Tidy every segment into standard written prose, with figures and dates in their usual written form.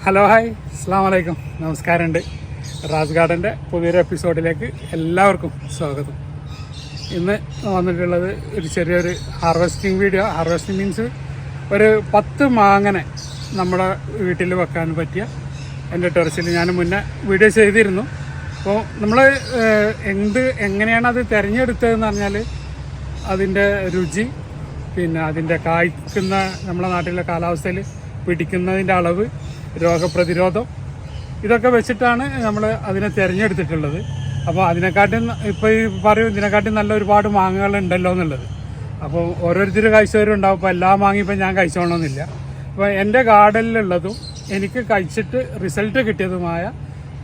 Hello hi അസ്സാം വലൈക്കും നമസ്കാരമുണ്ട്. റാസ് ഗാർഡൻ്റെ പുതിയൊരു എപ്പിസോഡിലേക്ക് എല്ലാവർക്കും സ്വാഗതം. ഇന്ന് വന്നിട്ടുള്ളത് ഒരു ചെറിയൊരു ഹാർവെസ്റ്റിംഗ് വീഡിയോ. ഹാർവെസ്റ്റിംഗ് മീൻസ് ഒരു 10 മാങ്ങനെ നമ്മുടെ വീട്ടിൽ വെക്കാൻ പറ്റിയ എൻ്റെ ടെറസിൽ ഞാൻ മുന്നേ വീഡിയോ ചെയ്തിരുന്നു. അപ്പോൾ നമ്മൾ എങ്ങനെയാണ് അത് തിരഞ്ഞെടുത്തതെന്ന് പറഞ്ഞാൽ അതിൻ്റെ രുചി, പിന്നെ അതിൻ്റെ കായ്ക്കുന്ന നമ്മുടെ നാട്ടിലെ കാലാവസ്ഥയിൽ പിടിക്കുന്നതിൻ്റെ അളവ്, രോഗപ്രതിരോധം, ഇതൊക്കെ വെച്ചിട്ടാണ് നമ്മൾ അതിനെ തിരഞ്ഞെടുത്തിട്ടുള്ളത്. അപ്പോൾ അതിനെക്കാട്ടും ഇപ്പോൾ ഈ പറയും ഇതിനെക്കാട്ടും നല്ല ഒരുപാട് മാങ്ങകളുണ്ടല്ലോ എന്നുള്ളത്. അപ്പോൾ ഓരോരുത്തർ കഴിച്ചവരും ഉണ്ടാവും. ഇപ്പോൾ എല്ലാ മാങ്ങയും ഇപ്പം ഞാൻ കഴിച്ചോളണമെന്നില്ല. അപ്പോൾ എൻ്റെ ഗാർഡനിലുള്ളതും എനിക്ക് കഴിച്ചിട്ട് റിസൾട്ട് കിട്ടിയതുമായ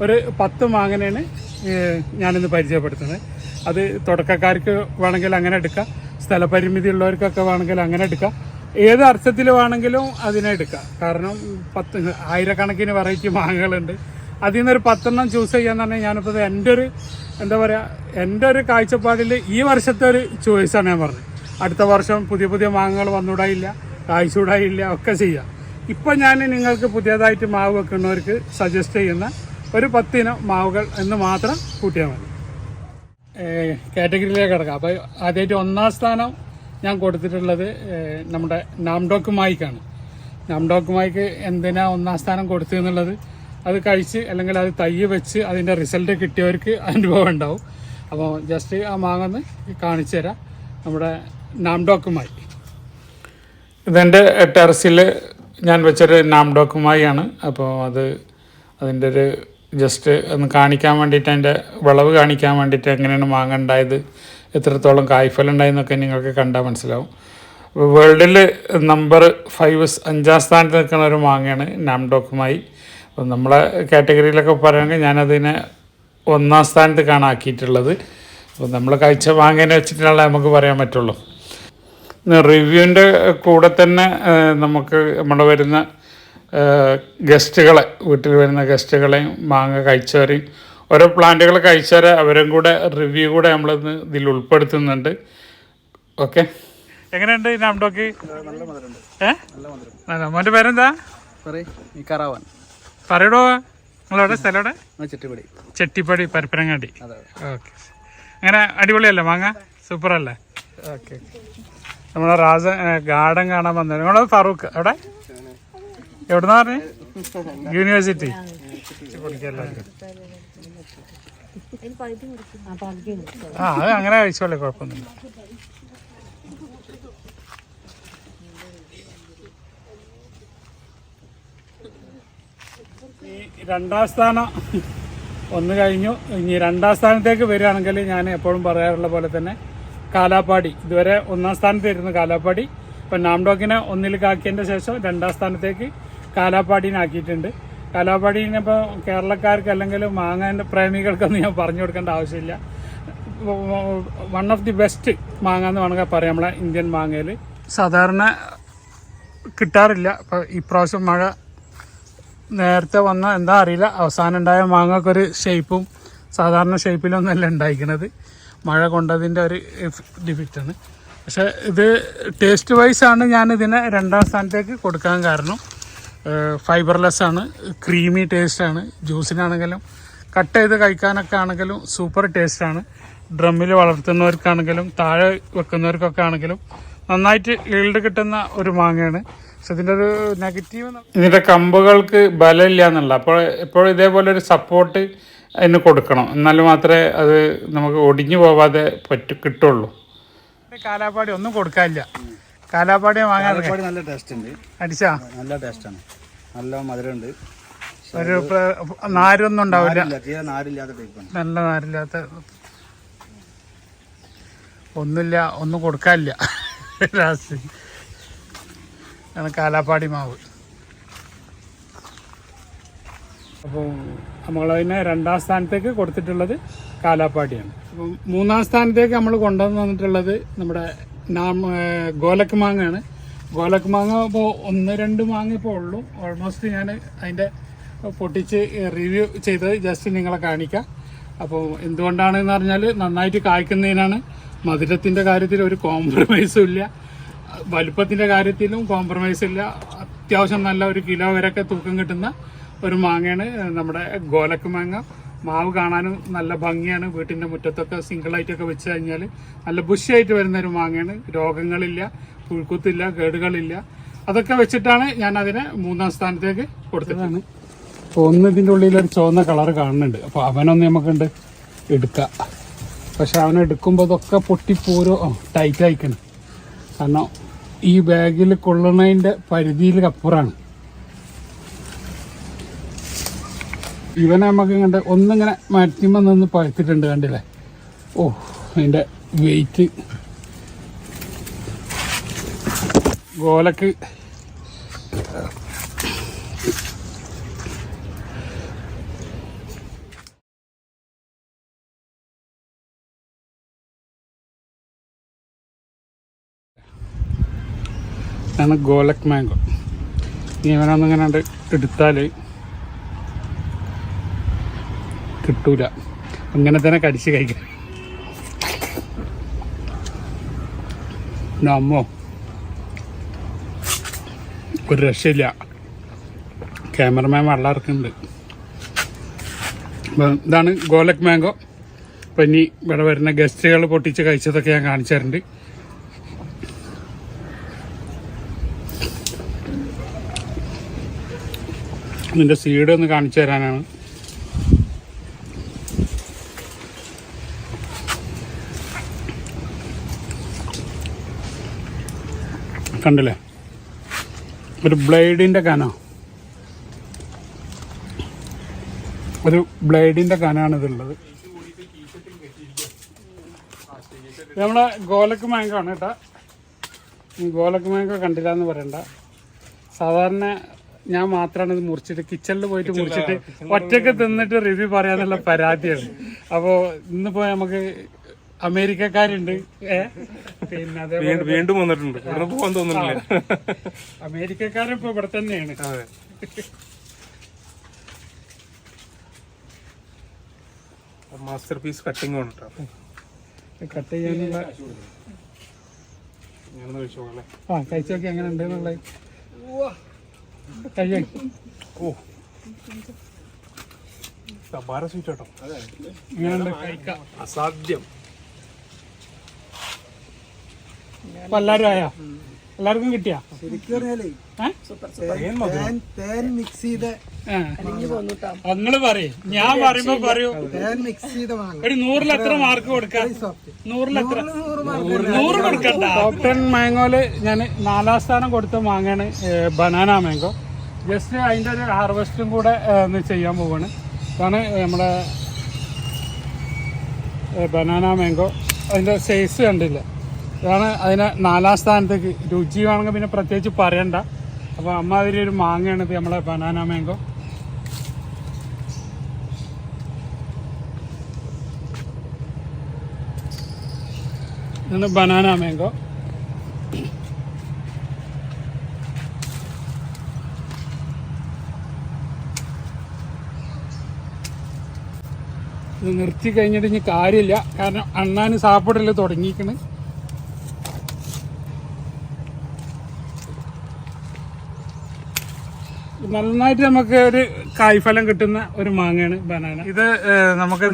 ഒരു 10 മാങ്ങനെയാണ് ഞാനിന്ന് പരിചയപ്പെടുത്തുന്നത്. അത് തുടക്കക്കാർക്ക് വേണമെങ്കിൽ അങ്ങനെ എടുക്കാം, സ്ഥലപരിമിതി ഉള്ളവർക്കൊക്കെ വേണമെങ്കിൽ അങ്ങനെ എടുക്കാം, ഏത് അർത്ഥത്തിൽ വേണമെങ്കിലും അതിനെ എടുക്കാം. കാരണം 10,000 വെറൈറ്റി മാങ്ങകളുണ്ട്. അതിൽ നിന്നൊരു 10 ചൂസ് ചെയ്യാന്ന് പറഞ്ഞാൽ ഞാനിപ്പോൾ എൻ്റെ ഒരു കാഴ്ചപ്പാടിൽ ഈ വർഷത്തെ ഒരു ചോയ്സാണ് ഞാൻ പറഞ്ഞത്. അടുത്ത വർഷം പുതിയ പുതിയ മാങ്ങകൾ വന്നുകൂടായില്ല, കായ്ച്ചുകൂടായില്ല, ഒക്കെ ചെയ്യാം. ഇപ്പം ഞാൻ നിങ്ങൾക്ക് പുതിയതായിട്ട് മാവ് വെക്കുന്നവർക്ക് സജസ്റ്റ് ചെയ്യുന്ന ഒരു 10 ഇനം മാവുകൾ എന്ന് മാത്രം കൂട്ടിയാൽ മതി. കാറ്റഗറിയിലേക്ക് കിടക്കാം. അപ്പോൾ ആദ്യമായിട്ട് 1ാം സ്ഥാനം ഞാൻ കൊടുത്തിട്ടുള്ളത് നമ്മുടെ നാംഡോക്ക് മായ്ക്കാണ്. നാംഡോക്ക് മായ്ക്ക് എന്തിനാ 1ാം സ്ഥാനം കൊടുത്തതെന്നുള്ളത് അത് കഴിച്ച് അല്ലെങ്കിൽ അത് തൈ വെച്ച് അതിൻ്റെ റിസൾട്ട് കിട്ടിയവർക്ക് അനുഭവം ഉണ്ടാവും. അപ്പോൾ ജസ്റ്റ് ആ മാങ്ങ കാണിച്ചു തരാം. നമ്മുടെ നാംഡോക്ക് മായി ഇതെൻ്റെ ടെറസിൽ ഞാൻ വെച്ചൊരു നാംഡോക്ക് മായാണ്. അപ്പോൾ അതിൻ്റെ ഒരു ജസ്റ്റ് ഒന്ന് കാണിക്കാൻ വേണ്ടിയിട്ട്, അതിൻ്റെ വിളവ് കാണിക്കാൻ വേണ്ടിയിട്ട്, എങ്ങനെയാണ് മാങ്ങ ഉണ്ടായത്, എത്രത്തോളം കായ്ഫലം ഉണ്ടായെന്നൊക്കെ നിങ്ങൾക്ക് കണ്ടാൽ മനസ്സിലാവും. വേൾഡിൽ നമ്പർ 5 സ്ഥാനത്ത് നിൽക്കുന്ന ഒരു മാങ്ങയാണ് നാംഡോക്കുമായി. അപ്പോൾ നമ്മളെ കാറ്റഗറിയിലൊക്കെ പറയുകയാണെങ്കിൽ ഞാനതിനെ 1ാം സ്ഥാനത്ത് കാണാക്കിയിട്ടുള്ളത്. അപ്പോൾ നമ്മൾ കഴിച്ച മാങ്ങേനെ വെച്ചിട്ടുള്ള നമുക്ക് പറയാൻ പറ്റുള്ളൂ. റിവ്യൂവിൻ്റെ കൂടെ തന്നെ നമുക്ക് നമ്മുടെ വരുന്ന ഗസ്റ്റുകളെ, വീട്ടിൽ വരുന്ന ഗസ്റ്റുകളെയും മാങ്ങ കഴിച്ചവരെയും ഓരോ പ്ലാന്റുകൾ കഴിച്ചവരെ അവരും കൂടെ റിവ്യൂ കൂടെ നമ്മളിന്ന് ഇതിൽ ഉൾപ്പെടുത്തുന്നുണ്ട്. ഓക്കെ, എങ്ങനെയുണ്ട് നാംഡോക്ക്? മോൻ്റെ പേരെന്താ? പറയടോ, നിങ്ങളെവിടെ സ്ഥലം? ചെട്ടിപ്പടി, പരപ്പനങ്ങാടി. ഓക്കെ, അങ്ങനെ അടിപൊളിയല്ലേ മാങ്ങ? സൂപ്പറല്ലേ? ഓക്കെ, നമ്മളെ ഗാർഡൻ കാണാൻ വന്നത്. നിങ്ങളെ ഫറൂഖ് എവിടെ? എവിടെന്നാ പറഞ്ഞേ? യൂണിവേഴ്സിറ്റി. അത് അങ്ങനെ കഴിച്ചോളേ, കുഴപ്പമൊന്നുമില്ല. ഈ 2ാം സ്ഥാനം ഒന്ന് കഴിഞ്ഞു. ഇനി 2ാം സ്ഥാനത്തേക്ക് വരികയാണെങ്കിൽ ഞാൻ എപ്പോഴും പറയാറുള്ള പോലെ തന്നെ കാലാപ്പാടി, ഇതുവരെ 1ാം സ്ഥാനത്തായിരുന്നു കാലാപ്പാടി. ഇപ്പം നാംഡോക്കിനെ 1ലേക്കാക്കിയതിൻ്റെ ശേഷം 2ാം സ്ഥാനത്തേക്ക് കാലാപ്പാടീനെ ആക്കിയിട്ടുണ്ട്. കാലാപ്പാടീനിപ്പോൾ കേരളക്കാർക്ക് അല്ലെങ്കിൽ മാങ്ങാൻ്റെ പ്രേമികൾക്കൊന്നും ഞാൻ പറഞ്ഞു കൊടുക്കേണ്ട ആവശ്യമില്ല. 1 ഓഫ് ദി ബെസ്റ്റ് മാങ്ങ എന്ന് വേണമെങ്കിൽ പറയാം. നമ്മളെ ഇന്ത്യൻ മാങ്ങയിൽ സാധാരണ കിട്ടാറില്ല. ഇപ്പോൾ ഇപ്രാവശ്യം മഴ നേരത്തെ വന്ന എന്താ അറിയില്ല, അവസാനം ഉണ്ടായ മാങ്ങക്കൊരു ഷേപ്പും സാധാരണ ഷേപ്പിലൊന്നുമല്ല ഉണ്ടായിരിക്കുന്നത്. മഴ കൊണ്ടതിൻ്റെ ഒരു ഡിഫക്റ്റാണ്. പക്ഷേ ഇത് ടേസ്റ്റ് വൈസാണ് ഞാനിതിനെ 2ാം സ്ഥാനത്തേക്ക് കൊടുക്കാൻ കാരണം. ഫൈബർലെസ് ആണ്, ക്രീമി ടേസ്റ്റാണ്. ജ്യൂസിനാണെങ്കിലും കട്ട് ചെയ്ത് കഴിക്കാനൊക്കെ ആണെങ്കിലും സൂപ്പർ ടേസ്റ്റാണ്. ഡ്രമ്മിൽ വളർത്തുന്നവർക്കാണെങ്കിലും താഴെ വെക്കുന്നവർക്കൊക്കെ ആണെങ്കിലും നന്നായിട്ട് ഈൽഡ് കിട്ടുന്ന ഒരു മാങ്ങയാണ്. പക്ഷെ ഇതിൻ്റെ ഒരു നെഗറ്റീവ്, ഇതിൻ്റെ കമ്പുകൾക്ക് ബലമില്ല എന്നുള്ള. അപ്പോൾ എപ്പോഴും ഇതേപോലെ ഒരു സപ്പോർട്ട് അതിന് കൊടുക്കണം, എന്നാൽ മാത്രമേ അത് നമുക്ക് ഒടിഞ്ഞു പോവാതെ കിട്ടുള്ളൂ. കാലാപ്പാടി ഒന്നും കൊടുക്കാനില്ല. കാലാപ്പാടി വാങ്ങാൻ നല്ല ടേസ്റ്റ് ഉണ്ട്. അടിച്ചാ നല്ല ടേസ്റ്റാണ്, നല്ല മധുരമുണ്ട്. ഒരു നാരൊന്നും ഉണ്ടാവില്ല, നല്ല നാരില്ലാത്ത ഒന്നുമില്ല, ഒന്നും കൊടുക്കാനില്ല. ലാസ്റ്റ് കാലാപ്പാടി മാവ്. അപ്പോൾ നമ്മളതിനെ 2ാം സ്ഥാനത്തേക്ക് കൊടുത്തിട്ടുള്ളത് കാലാപ്പാടിയാണ്. അപ്പം 3ാം സ്ഥാനത്തേക്ക് നമ്മൾ കൊണ്ടുവന്ന് വന്നിട്ടുള്ളത് നമ്മുടെ ഗോലക്ക് മാങ്ങയാണ്. ഗോലക്ക് മാങ്ങ ഇപ്പോൾ 1-2 മാങ്ങ ഇപ്പോൾ ഉള്ളൂ. ഓൾമോസ്റ്റ് ഞാൻ അതിൻ്റെ പൊട്ടിച്ച് റിവ്യൂ ചെയ്തത് ജസ്റ്റ് നിങ്ങളെ കാണിക്കാം. അപ്പോൾ എന്തുകൊണ്ടാണെന്ന് പറഞ്ഞാൽ നന്നായിട്ട് കായ്ക്കുന്നതിനാണ്. മധുരത്തിൻ്റെ കാര്യത്തിൽ ഒരു കോംപ്രമൈസും ഇല്ല, വലുപ്പത്തിൻ്റെ കാര്യത്തിലും കോംപ്രമൈസ് ഇല്ല. അത്യാവശ്യം നല്ല 1 കിലോ വരെയൊക്കെ തൂക്കം കിട്ടുന്ന ഒരു മാങ്ങയാണ് നമ്മുടെ ഗോലക്ക് മാങ്ങ. മാവ് കാണാനും നല്ല ഭംഗിയാണ്. വീട്ടിൻ്റെ മുറ്റത്തൊക്കെ സിംഗിളായിട്ടൊക്കെ വെച്ച് കഴിഞ്ഞാൽ നല്ല ബുഷിയായിട്ട് വരുന്ന ഒരു മാങ്ങയാണ്. രോഗങ്ങളില്ല, പുഴുക്കുത്തില്ല, കേടുകളില്ല. അതൊക്കെ വെച്ചിട്ടാണ് ഞാൻ അതിനെ 3ാം സ്ഥാനത്തേക്ക് കൊടുത്തതാണ്. ഒന്ന് ഇതിൻ്റെ ഉള്ളിലൊരു ചുവന്ന കളർ കാണുന്നുണ്ട്. അപ്പോൾ അവനൊന്ന് നമുക്കുണ്ട് എടുക്കാം. പക്ഷെ അവനെ എടുക്കുമ്പോൾ ഇതൊക്കെ പൊട്ടിപ്പോരോ ടൈറ്റ് അയക്കണം. കാരണം ഈ ബാഗിൽ കൊള്ളുന്നതിൻ്റെ പരിധിയിൽ അപ്പുറമാണ്. ഇവനെ നമുക്ക് കണ്ട് ഒന്നിങ്ങനെ മാറ്റിമ്പോൾ നിന്ന് പഴുത്തിട്ടുണ്ട്, കണ്ടില്ലേ? ഓ, അതിൻ്റെ വെയിറ്റ്. ഗോലക്ക് ആണ് ഗോലക് മാംഗോ. ഇവനൊന്നിങ്ങനെ എടുത്താൽ കിട്ടൂല, അങ്ങനെ തന്നെ കടിച്ച് കഴിക്കാം. അമ്മോ, ഒരു രക്ഷയില്ല. ക്യാമറമാൻ വെള്ളം ഇറക്കുന്നുണ്ട്. അപ്പം ഇതാണ് ഗോലക് മാംഗോ. അപ്പം ഇനി ഇവിടെ വരുന്ന ഗസ്റ്റുകൾ പൊട്ടിച്ച് കഴിച്ചതൊക്കെ ഞാൻ കാണിച്ചു തരുന്നുണ്ട്. ഇതിൻ്റെ സീഡ് ഒന്ന് കാണിച്ചു തരാനാണ്. കണ്ടില്ലേ, ഒരു ബ്ലേഡിൻ്റെ കനോ, ഒരു ബ്ലേഡിൻ്റെ കനാണ് ഇതുള്ളത്. നമ്മളെ ഗോലക് മാംഗോ ആണ് കേട്ടോ. ഈ ഗോലക് മാംഗോ കണ്ടില്ല എന്ന് പറയണ്ട. സാധാരണ ഞാൻ മാത്രമാണ് ഇത് മുറിച്ചിട്ട് കിച്ചണിൽ പോയിട്ട് മുറിച്ചിട്ട് ഒറ്റയ്ക്ക് തിന്നിട്ട് റിവ്യൂ പറയാന്നുള്ള പരാതിയാണ്. അപ്പോൾ ഇന്നിപ്പോൾ നമുക്ക് അമേരിക്കക്കാരുണ്ട്, പിന്നെ അതേപോലെ വീണ്ടും വന്നിട്ടുണ്ട്. പോകാൻ തോന്നുന്നില്ല. അമേരിക്കക്കാരിപ്പോ ഇവിടെ തന്നെയാണ്. മാസ്റ്റർ പീസ് കട്ടിങ് ആണ് കട്ട് ചെയ്യാനുള്ള. കഴിച്ചു നോക്കി എങ്ങനെ ഉണ്ട് എന്നുള്ളത്. ഓ, സബാര സ്വീറ്റ് കേട്ടോ. എങ്ങനെയുണ്ട് കഴിക്കാം? അസാധ്യം. അപ്പൊ എല്ലാരും ആയാ? എല്ലാവർക്കും കിട്ടിയാ? നിങ്ങള് പറയും, ഞാൻ പറയുമ്പോ പറയൂ. ഒരു 100ൽ എത്ര മാർക്ക് കൊടുക്കാം? 100ൽ എത്ര? 100 കൊടുക്കണ്ട. ടോപ്പ് 10 മാംഗോയില് ഞാൻ 4ാം സ്ഥാനം കൊടുത്ത മാങ്ങയാണ് ബനാന മാംഗോ. ജസ്റ്റ് അതിൻ്റെ ഒരു ഹാർവെസ്റ്റും കൂടെ ഒന്ന് ചെയ്യാൻ പോവാണ്. അതാണ് നമ്മുടെ ബനാന മാംഗോ. അതിൻ്റെ സൈസ് കണ്ടില്ല. ഇതാണ് അതിനെ 4ാം സ്ഥാനത്തേക്ക്. രുചി വേണമെങ്കിൽ പിന്നെ പ്രത്യേകിച്ച് പറയണ്ട. അപ്പോൾ അമ്മാതിരി ഒരു മാങ്ങയാണ് ഇത് നമ്മളെ ബനാന മാംഗോ. ഇതാണ് ബനാന മാംഗോ. ഇത് നിർത്തി കഴിഞ്ഞിട്ട് ഇനി കാര്യമില്ല. കാരണം അണ്ണാന് സാപ്പിടല് തുടങ്ങിയിരിക്കണ്. നന്നായിട്ട് നമുക്ക് ഒരു കായ്ഫലം കിട്ടുന്ന ഒരു മാങ്ങയാണ് ബനാന. ഇത് നമുക്ക്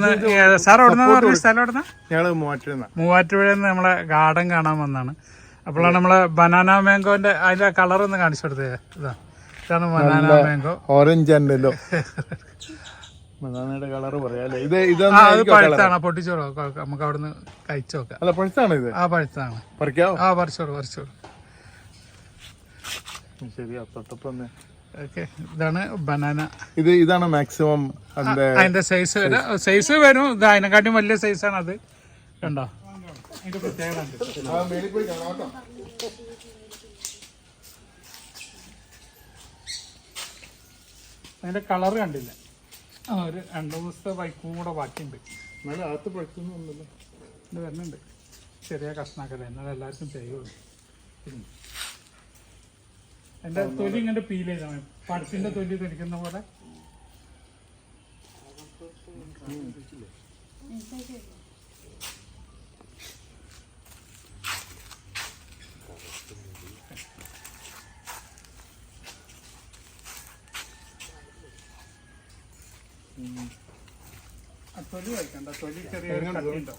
സാർ എവിടുന്ന സ്ഥലം എവിടുന്ന? ഞങ്ങള് മൂവാറ്റുപുഴ നമ്മളെ ഗാർഡൻ കാണാൻ വന്നാണ്. അപ്പോഴാണ് നമ്മളെ ബനാന മാംഗോന്റെ അതിന്റെ കളർ ഒന്ന് കാണിച്ചു കൊടുത്തേ. ഇതാണ് ബനാന മാംഗോ. ഓറഞ്ച് ഉണ്ടല്ലോ. ബനാനയുടെ കളർ പറയാല്ലേ. അത് പഴുത്താണ്. പൊട്ടിച്ചോളൂ, നമുക്ക് അവിടുന്ന് കഴിച്ചു നോക്കാം. അല്ല, പഴുത്താണ് ഇത്. പഴുത്താണ്. പറിക്കാവോ? പറിച്ചോളൂ. ശരി, തൊട്ടപ്പം ഇതാണ് ബനാന. ഇതാണ് മാക്സിമം അതിന്റെ സൈസ് വരും. ഇത് അതിനെക്കാട്ടും വലിയ സൈസാണ് അത്. കണ്ടോ? അതിന്റെ പ്രത്യേകത അതിന്റെ കളർ കണ്ടില്ല. ഒരു 2 ദിവസത്തെ ബൈക്കും കൂടെ ബാക്കിയുണ്ട്. ഇത് വരുന്നുണ്ട്. ചെറിയ കഷ്ണാക്കല്ലേ, എന്നാലും എല്ലാവർക്കും ചെയ്യുള്ളൂ. എന്റെ തൊലി ഇങ്ങനെ പീൽ ചെയ്താണ്, പഴത്തിന്റെ തൊലി തൊലിക്കുന്ന പോലെ. തൊലി കഴിക്കണ്ട, തൊലി ചെറിയൊരു കട്ടി ഉണ്ടോ?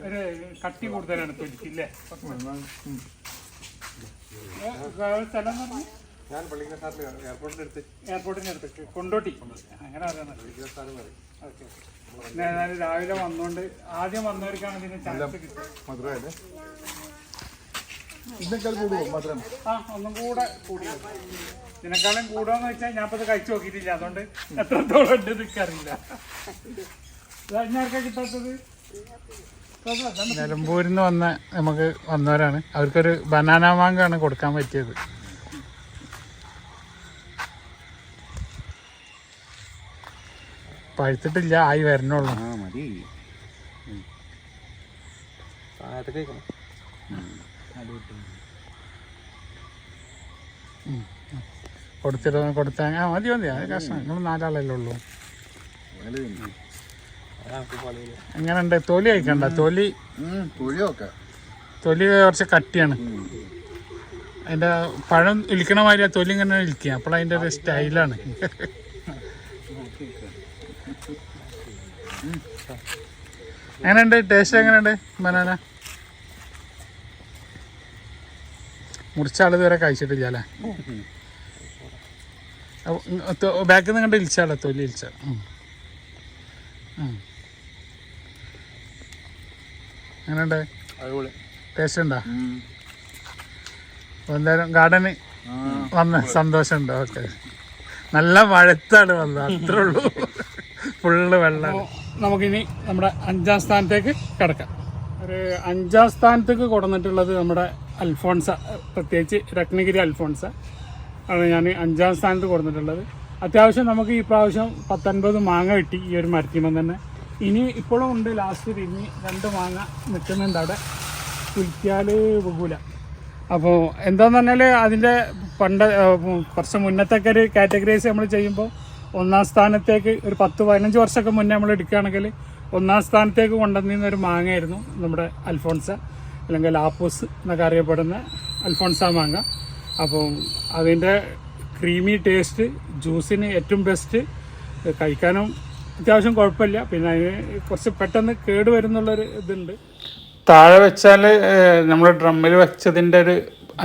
ഒരു കട്ടി കൂടുതലാണ് തൊലിക്ക് ഇല്ലേ? സ്ഥലം പറഞ്ഞു എയർപോർട്ടിനടുത്ത് കൊണ്ടോട്ടി, അങ്ങനെ അറിയാം. ഓക്കെ, ഏതായാലും രാവിലെ വന്നോണ്ട് ആദ്യം വന്നവർക്കാണ് ഇതിന് ചാൻസ് കിട്ടുന്നത്. ആ, ഒന്നും കൂടെ കൂടിയത്. ഇതിനേക്കാളും കൂടുമെന്ന് വെച്ചാൽ ഞാൻ ഇപ്പൊ കഴിച്ചു നോക്കിയിട്ടില്ല, അതുകൊണ്ട് എത്രത്തോളം ഉണ്ട് എനിക്കറിയില്ല. ആർക്കാ കിട്ടാത്തത്? നിലമ്പൂരിൽ നിന്ന് നമുക്ക് വന്നവരാണ്. അവർക്കൊരു ബനാന മാങ്ങാണ് കൊടുക്കാൻ പറ്റിയത്. പഴുത്തിട്ടില്ല, ആയി വരണുള്ളൂ. കൊടുത്താ മതി മതി, അത് കഷ്ണം. നിങ്ങൾ 4 ആളല്ലേ ഉള്ളൂ. എങ്ങനെയുണ്ട്? തൊലി കഴിക്കണ്ട, തൊലി കുറച്ച് കട്ടിയാണ്. അതിന്റെ പഴം ഇരിക്കണ മാതിരി തൊലി ഇങ്ങനെ ഇരിക്കുക, അപ്പോൾ അതിന്റെ ഒരു സ്റ്റൈലാണ്. എങ്ങനെയുണ്ട്? ടേസ്റ്റ് എങ്ങനെയുണ്ട്? ബനാന മുറിച്ച ആൾ ഇതുവരെ കഴിച്ചിട്ടില്ല അല്ലേ? ബാക്കിൽ നിന്ന് കണ്ട് ഇലിച്ചാളോ? തൊലി ഇലിച്ച. എങ്ങനെയുണ്ട്? ടേസ്റ്റ് ഉണ്ടോ? എന്തായാലും ഗാർഡന് വന്ന സന്തോഷമുണ്ട്. ഓക്കെ, നല്ല മഴത്താണ് വന്നത്, അത്രേ ഉള്ളൂ. ഫുള്ള് വെള്ളം. നമുക്കിനി നമ്മുടെ 5ാം സ്ഥാനത്തേക്ക് കിടക്കാം. ഒരു 5ാം സ്ഥാനത്തേക്ക് കൊടുന്നിട്ടുള്ളത് നമ്മുടെ അൽഫോൺസ, പ്രത്യേകിച്ച് രത്നഗിരി അൽഫോൺസ ആണ് ഞാൻ 5ാം സ്ഥാനത്ത് കൊടുത്തിട്ടുള്ളത്. അത്യാവശ്യം നമുക്ക് ഈ പ്രാവശ്യം 19 മാങ്ങ കിട്ടി ഈ ഒരു മരത്തിമം തന്നെ. ഇനി ഇപ്പോഴും ഉണ്ട്, ലാസ്റ്റ് ഇനി 2 മാങ്ങ നിൽക്കുന്നുണ്ട് അവിടെ, കുലിക്കാൽ ബഹുല. അപ്പോൾ എന്താന്ന് പറഞ്ഞാൽ അതിൻ്റെ കുറച്ച് മുന്നത്തൊക്കെ ഒരു കാറ്റഗറൈസ് നമ്മൾ ചെയ്യുമ്പോൾ 1ാം സ്ഥാനത്തേക്ക് ഒരു 10-15 വർഷമൊക്കെ മുന്നേ നമ്മൾ എടുക്കുകയാണെങ്കിൽ 1ാം സ്ഥാനത്തേക്ക് കൊണ്ടുവന്നിരുന്ന ഒരു മാങ്ങയായിരുന്നു നമ്മുടെ അൽഫോൺസ, അല്ലെങ്കിൽ ആപ്പൂസ് എന്നൊക്കെ അറിയപ്പെടുന്ന അൽഫോൺസ മാങ്ങ. അപ്പോൾ അതിൻ്റെ ക്രീമി ടേസ്റ്റ്, ജ്യൂസിന് ഏറ്റവും ബെസ്റ്റ്, കഴിക്കാനും അത്യാവശ്യം കുഴപ്പമില്ല. പിന്നെ അതിന് കുറച്ച് പെട്ടെന്ന് കേട് വരുന്നുള്ളൊരു ഇതുണ്ട്. താഴെ വെച്ചാൽ നമ്മൾ ഡ്രമ്മിൽ വെച്ചതിൻ്റെ ഒരു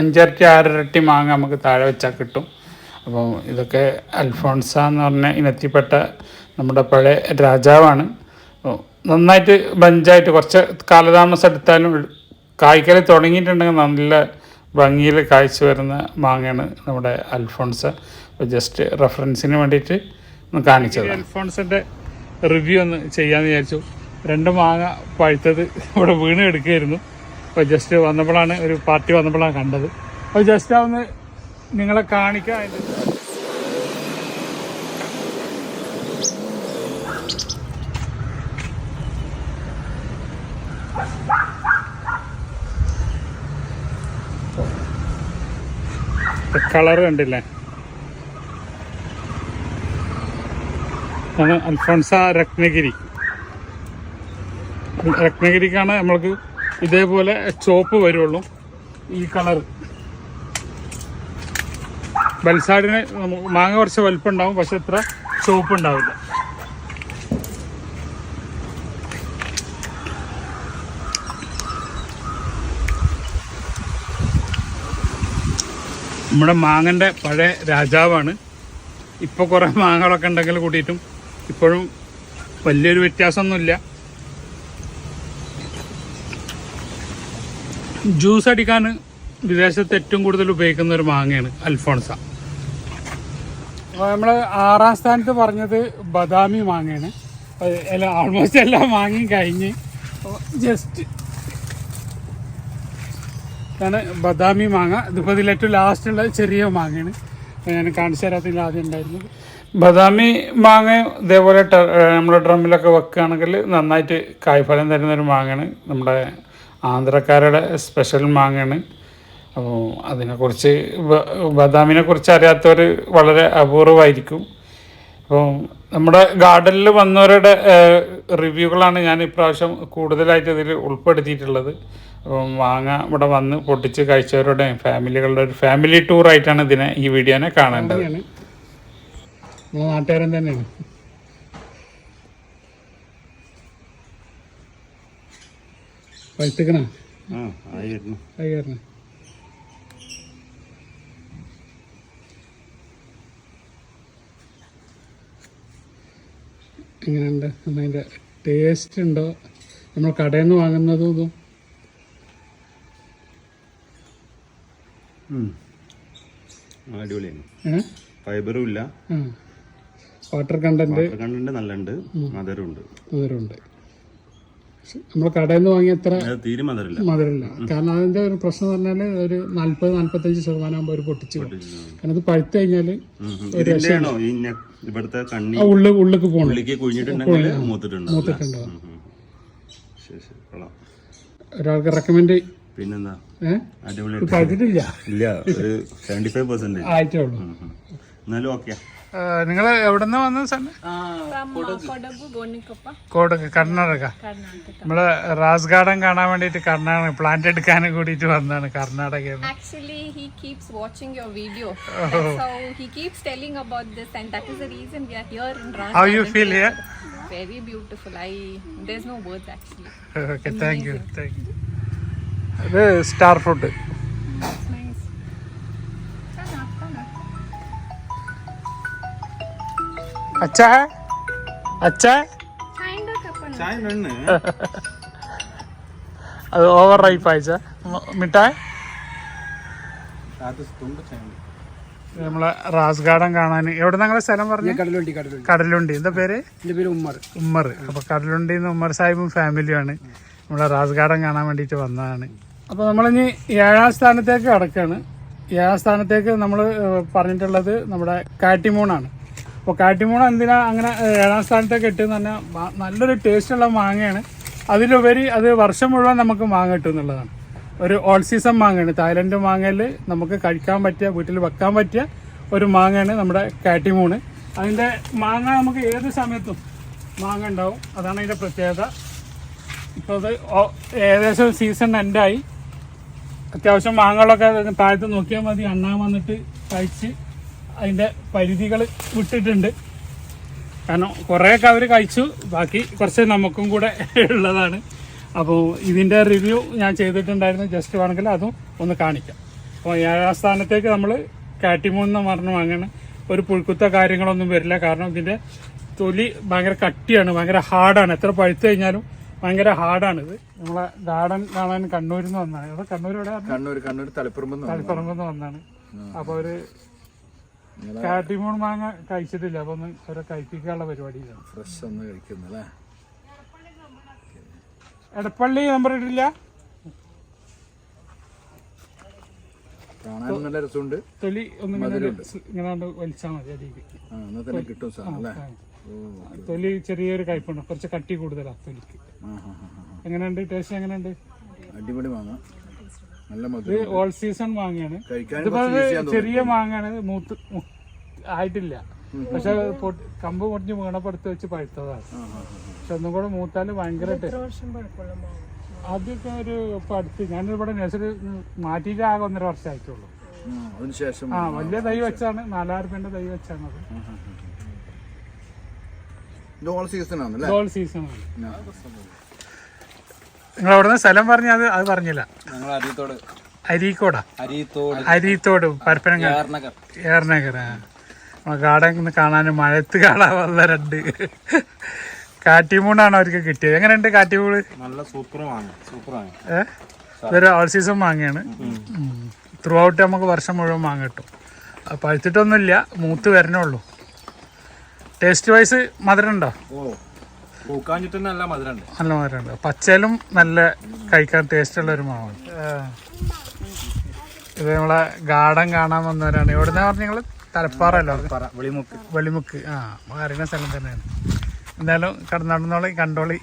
5-6 ഇരട്ടി മാങ്ങ നമുക്ക് താഴെ വെച്ചാൽ കിട്ടും. അപ്പോൾ ഇതൊക്കെ അൽഫോൺസ എന്ന് പറഞ്ഞ ഇനത്തിൽപ്പെട്ട നമ്മുടെ പഴയ രാജാവാണ്. നന്നായിട്ട് ബഞ്ചായിട്ട് കുറച്ച് കാലതാമസം എടുത്താലും കായ്ക്കൽ തുടങ്ങിയിട്ടുണ്ടെങ്കിൽ നല്ല ഭംഗിയിൽ കായ്ച്ചു വരുന്ന മാങ്ങയാണ് നമ്മുടെ അൽഫോൺസ. അപ്പോൾ ജസ്റ്റ് റെഫറൻസിന് വേണ്ടിയിട്ട് കാണിച്ചത്. അൽഫോൺസിൻ്റെ റിവ്യൂ ഒന്ന് ചെയ്യാമെന്ന് വിചാരിച്ചു. 2 മാങ്ങ പഴുത്തത് ഇവിടെ വീണ് എടുക്കുകയായിരുന്നു. അപ്പോൾ ജസ്റ്റ് വന്നപ്പോഴാണ്, ഒരു പാർട്ടി വന്നപ്പോഴാണ് കണ്ടത്. അപ്പോൾ ജസ്റ്റ് അതൊന്ന് നിങ്ങളെ കാണിക്കാം. കളർ കണ്ടില്ലേ? ആണ് അൽഫോൺസ രത്നഗിരിക്കാണ് നമ്മൾക്ക് ഇതേപോലെ ചോപ്പ് വരുള്ളൂ. ഈ കളർ ബൽസാഡിന് മാങ്ങ കുറച്ച് വലുപ്പം ഉണ്ടാവും, പക്ഷെ ഇത്ര ചോപ്പ് ഉണ്ടാവില്ല. നമ്മുടെ മാങ്ങൻ്റെ പഴയ രാജാവാണ്. ഇപ്പോൾ കുറേ മാങ്ങകളൊക്കെ ഉണ്ടെങ്കിൽ കൂട്ടിയിട്ടും ഇപ്പോഴും വലിയൊരു വ്യത്യാസമൊന്നുമില്ല. ജ്യൂസ് അടിക്കാൻ വിദേശത്ത് ഏറ്റവും കൂടുതൽ ഉപയോഗിക്കുന്ന ഒരു മാങ്ങയാണ് അൽഫോൺസ. അപ്പോൾ നമ്മൾ 6ാം സ്ഥാനത്ത് പറഞ്ഞത് ബദാമി മാങ്ങയാണ്. ഓൾമോസ്റ്റ് എല്ലാ മാങ്ങയും കഴിഞ്ഞ് ജസ്റ്റ് ഇതാണ് ബദാമി മാങ്ങ. ഇതിപ്പോൾ ഇതിലേറ്റവും ലാസ്റ്റുള്ള ചെറിയ മാങ്ങയാണ്. ഞാൻ കാണിച്ചു തരാത്തില്ല, ആദ്യം ഉണ്ടായിരുന്നത്. ബദാമി മാങ്ങ ഇതേപോലെ നമ്മുടെ ഡ്രമ്മിലൊക്കെ വെക്കുകയാണെങ്കിൽ നന്നായിട്ട് കായ്ഫലം തരുന്നൊരു മാങ്ങയാണ്. നമ്മുടെ ആന്ധ്രക്കാരുടെ സ്പെഷ്യൽ മാങ്ങയാണ്. അപ്പോൾ അതിനെക്കുറിച്ച് ബദാമിനെക്കുറിച്ച് അറിയാത്തവർ വളരെ അപൂർവമായിരിക്കും. അപ്പോൾ നമ്മുടെ ഗാർഡനിൽ വന്നവരുടെ റിവ്യൂകളാണ് ഞാൻ ഇപ്രാവശ്യം കൂടുതലായിട്ട് ഇതിൽ ഉൾപ്പെടുത്തിയിട്ടുള്ളത്. അപ്പോൾ മാങ്ങ ഇവിടെ വന്ന് പൊട്ടിച്ച് കഴിച്ചവരുടെ ഫാമിലികളുടെ ഒരു ഫാമിലി ടൂറായിട്ടാണ് ഈ വീഡിയോനെ കാണേണ്ടത്. നമ്മളെ നാട്ടുകാരൻ തന്നെയാണ്. പഴുത്തിക്കണ ആയി കയറണ. എങ്ങനെയുണ്ട് അതിൻ്റെ ടേസ്റ്റ് ഉണ്ടോ? നമ്മൾ കടയിൽ നിന്ന് വാങ്ങുന്നതും ഇതും അടിപൊളിയാണ്. ഫൈബറും ഇല്ല, വാട്ടർ കണ്ടന്റ് നല്ലുണ്ട്, മധുരമുണ്ട്. നമ്മൾ കടയിൽ നിന്ന് വാങ്ങിയ അത്ര തീരെ മധുരമില്ല. കാരണം അതിന്റെ ഒരു പ്രശ്നം പറഞ്ഞാൽ ഒരു 40-45% ആകുമ്പോൾ ഒരു പൊട്ടിച്ച് പോകും. കാരണം അത് പഴുത്ത് കഴിഞ്ഞാൽ ഇവിടുത്തെ കണ്ണി ഉള്ളിലേക്ക് പോകണം, മൂത്തിട്ടുണ്ടാവും. ഒരാൾക്ക് റെക്കമെൻഡ്. പിന്നെന്താ പഴുത്തിട്ടില്ല, ഇല്ല, ഒരു 75% ആയിട്ടേ ഉള്ളൂ. എന്നാലും ഓക്കെയാ. നിങ്ങൾ എവിടെന്ന് വന്ന കോടക്, കർണാടക. നമ്മള് റാസ് ഗാർഡൻ കാണാൻ വേണ്ടിട്ട് കർണാടക പ്ലാന്റ് എടുക്കാനും കൂടിയിട്ട് വന്നാണ് Karnataka. Actually, he keeps watching your video. That's how he keeps telling about this, and that is the reason we are here in Ras. How you feel here? Very beautiful. There's no words actually. Okay, thank you. ഇത് star fruit. That's nice. अच्छा है, अच्छा है. Kind of couple. അത് over ripe അയച്ച മിഠായി. നമ്മളെ Ras garden കാണാൻ എവിടെ നിങ്ങളെ സ്ഥലം പറഞ്ഞു? കടലുണ്ടി. എന്താ പേര്? ഉമ്മർ. അപ്പൊ കടലുണ്ടിന്ന് ഉമ്മർ സാഹിബും ഫാമിലിയുമാണ് നമ്മളെ റാസ് ഗാർഡൻ കാണാൻ വേണ്ടിയിട്ട് വന്നതാണ്. അപ്പോൾ നമ്മളിനി 7ാം സ്ഥാനത്തേക്ക് കടക്കുകയാണ്. 7ാം സ്ഥാനത്തേക്ക് നമ്മൾ പറഞ്ഞിട്ടുള്ളത് നമ്മുടെ കാട്ടിമൂണാണ്. അപ്പോൾ കാട്ടിമൂണ എന്തിനാ അങ്ങനെ 7ാം സ്ഥാനത്തേക്ക് ഇട്ടെന്ന് പറഞ്ഞാൽ നല്ലൊരു ടേസ്റ്റുള്ള മാങ്ങയാണ്. അതിലുപരി അത് വർഷം മുഴുവൻ നമുക്ക് മാങ്ങ കിട്ടും എന്നുള്ളതാണ്. ഒരു ഓൾ സീസൺ മാങ്ങയാണ്. തായ്ലൻഡ് മാങ്ങയിൽ നമുക്ക് കഴിക്കാൻ പറ്റിയ, വീട്ടിൽ വെക്കാൻ പറ്റിയ ഒരു മാങ്ങയാണ് നമ്മുടെ കാട്ടിമൂണ്. അതിൻ്റെ മാങ്ങ നമുക്ക് ഏത് സമയത്തും മാങ്ങ ഉണ്ടാവും, അതാണ് അതിൻ്റെ പ്രത്യേകത. ഇപ്പോൾ അത് ഏകദേശം സീസൺ എൻഡായി. അത്യാവശ്യം മാങ്ങകളൊക്കെ താഴത്ത് നോക്കിയാൽ മതി, അണ്ണാൻ വന്നിട്ട് കഴിച്ച് അതിൻ്റെ പരിധികൾ വിട്ടിട്ടുണ്ട്. കാരണം കുറേയൊക്കെ അവർ കഴിച്ചു, ബാക്കി കുറച്ച് നമുക്കും കൂടെ ഉള്ളതാണ്. അപ്പോൾ ഇതിൻ്റെ റിവ്യൂ ഞാൻ ചെയ്തിട്ടുണ്ടായിരുന്നു, ജസ്റ്റ് വേണമെങ്കിൽ അതും ഒന്ന് കാണിക്കാം. അപ്പോൾ 7ാം സ്ഥാനത്തേക്ക് നമ്മൾ കാട്ടിമൂന്ന് പറഞ്ഞ് വാങ്ങണം. ഒരു പുഴുക്കുത്ത കാര്യങ്ങളൊന്നും വരില്ല, കാരണം ഇതിൻ്റെ തൊലി ഭയങ്കര കട്ടിയാണ്, ഭയങ്കര ഹാർഡാണ്. എത്ര പഴുത്ത് കഴിഞ്ഞാലും ഭയങ്കര ഹാർഡാണിത്. നമ്മളെ ഗാർഡൻ കാണാൻ കണ്ണൂരിൽ നിന്ന് വന്നതാണ്. അത് കണ്ണൂർ തളിപ്പറമ്പെന്ന് വന്നാണ്. അപ്പോൾ ഒരു കാട്ടിമൂൺ മാങ്ങ കഴിച്ചിട്ടില്ല, അപ്പൊ ഒന്ന് അവരെ കഴിപ്പിക്കാനുള്ള പരിപാടിയിലാണ്. ഫ്രഷ് ഒന്ന് കഴിക്കുന്നല്ലേ. എടപ്പള്ളി നമ്പർ ഇട്ടില്ല. കാണാൻ നല്ല രസമുണ്ട്. തൊലി ഒന്നിങ്ങനെ വലിച്ചാൽ മതി അടിക്ക് കിട്ടും സാധനം. തൊലി ചെറിയൊരു കയ്പുണ്ട്, കുറച്ച് കട്ടി കൂടുതലാ തൊലിക്ക്. എങ്ങനെയുണ്ട് ടേസ്റ്റ്? എങ്ങനെയുണ്ട്? അടിപൊളി മാങ്ങ, നല്ല ഇത് ഓൾ സീസൺ മാങ്ങയാണ്. ഇതിപ്പോ ചെറിയ മാങ്ങയാണ്, മൂത്ത് ആയിട്ടില്ല. പക്ഷെ കമ്പ് പൊട്ടിഞ്ഞ് വീണപ്പെടുത്ത് വെച്ച് പഴുത്തതാണ്. പക്ഷെ ഒന്നും കൂടെ മൂത്താല് ഭയങ്കര ആദ്യമൊക്കെ ഒരു ഇപ്പൊ അടുത്ത് ഞാനിവിടെ നഴ്സറി മാറ്റിയിട്ട് ആകെ 1.5 വർഷം ആയിട്ടുള്ളൂ. വലിയ തൈ വെച്ചാണ്, 4000 രൂപേന്റെ തൈ വെച്ചാണ് അത്. ഓൾ സീസൺ ആണ്. നിങ്ങൾ അവിടുന്ന് സ്ഥലം പറഞ്ഞ അത് പറഞ്ഞില്ല. അരീത്തോട് പരപ്പനങ്ങാടി ഏർനഗർ. ഗാർഡൻ കാണാൻ മഴത്ത് കാണാൻ വന്ന 2 കാറ്റിമൂണാണ് അവർക്ക് കിട്ടിയത്. എങ്ങനെയുണ്ട് കാറ്റിമൂണ്? നല്ല സൂപ്പറാണ്. ഇതൊരു ഓൾ സീസൺ മാങ്ങയാണ്. ത്രൂ ഔട്ട് നമുക്ക് വർഷം മുഴുവൻ മാങ്ങ കിട്ടും. പഴുത്തിട്ടൊന്നുമില്ല, മൂത്ത് വരണുള്ളൂ. ടേസ്റ്റ് വൈസ് മധുരം ഉണ്ടോ? നല്ല മധുരമുണ്ട്. പച്ചയിലും നല്ല കഴിക്കാൻ ടേസ്റ്റ് ഉള്ള ഒരു മാവാണ്. ഇത് നമ്മളെ ഗാർഡൻ കാണാൻ വന്നവരാണ്. എവിടുന്നാ പറഞ്ഞ നിങ്ങള്? തലപ്പാറല്ലോ, വെളിമുക്ക്. അറിയുന്ന സ്ഥലം തന്നെയാണ്. എന്തായാലും നടന്നോളി, കണ്ടോളി.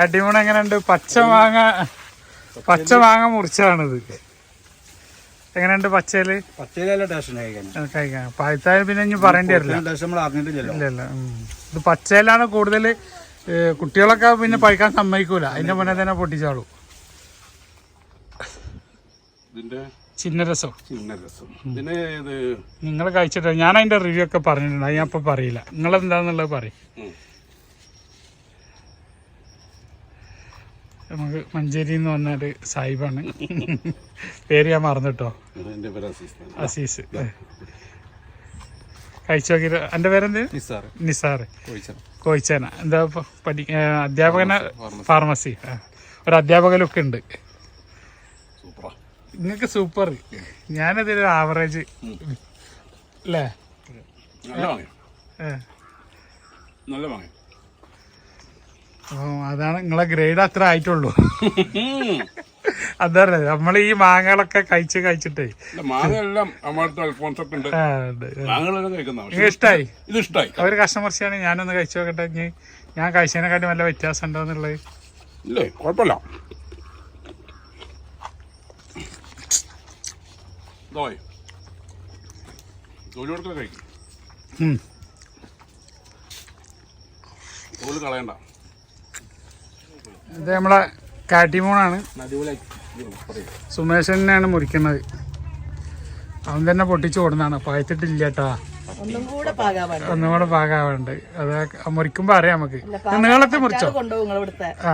അടിമൂണ് എങ്ങനെയുണ്ട്? പച്ച മാങ്ങ മുറിച്ചാണിത്. എങ്ങനെയുണ്ട് പച്ചയില്? കഴിക്കാൻ പഴുത്താൽ പിന്നെ ഇനി പറയേണ്ടി വരില്ല. ഇല്ലല്ല, ഇത് പച്ചയിലാണ് കൂടുതൽ. കുട്ടികളൊക്കെ പിന്നെ പഴുക്കാൻ സമ്മതിക്കൂല, അതിന്റെ മുന്നേ തന്നെ പൊട്ടിച്ചാളൂ. ചിന്നരസം. ഇതിന് ഇത് നിങ്ങൾ കഴിച്ചിട്ട് ഞാൻ അതിന്റെ റിവ്യൂ ഒക്കെ പറഞ്ഞിട്ടുണ്ട്. അത് ഞാൻ ഇപ്പൊ പറയില്ല. നിങ്ങളെന്താന്നുള്ളത് പറയും. നമുക്ക് മഞ്ചേരി എന്ന് പറഞ്ഞൊരു സാഹിബാണ്. പേര് ഞാൻ മറന്നിട്ടോ. എൻ്റെ പേര് അസീസ്. കഴിച്ചു നോക്കിയിട്ട്. എൻ്റെ പേരെന്ത്? നിസാർ. കോയിച്ചാന. എന്താ അധ്യാപകന? ഫാർമസി. ഒരു അധ്യാപക ലുക്ക് ഉണ്ട്. നിങ്ങൾക്ക് സൂപ്പർ. ഞാനതിൽ ആവറേജ് അല്ലേ? അപ്പോൾ അതാണ് നിങ്ങളെ ഗ്രേഡ് അത്ര ആയിട്ടുള്ളൂ. അതല്ലേ നമ്മൾ ഈ മാങ്ങകളൊക്കെ കഴിച്ചിട്ടേ ഇഷ്ടായി. ഇത് ഇഷ്ടായി. ഒരു കസ്റ്റമർസിയാണ്. ഞാനൊന്ന് കഴിച്ചു നോക്കട്ടെ. ഞാൻ കഴിച്ചതിനെക്കാട്ടും വല്ല വ്യത്യാസം ഉണ്ടോ എന്നുള്ളത്. ഇല്ലേ, കുഴപ്പമില്ല. കളയണ്ട. ഇത് നമ്മളെ കാട്ടിമൂണാണ്. സുമേഷനാണ് മുറിക്കുന്നത്. അവൻ തന്നെ പൊട്ടിച്ചു കൊടുന്നാണ്. പകത്തിട്ടില്ല കേട്ടാ. ഒന്നും കൂടെ പാകാവുണ്ട്. അത് മുറിക്കുമ്പോ അറിയാം നമുക്ക്. നീളത്തിൽ മുറിച്ചോ? ആ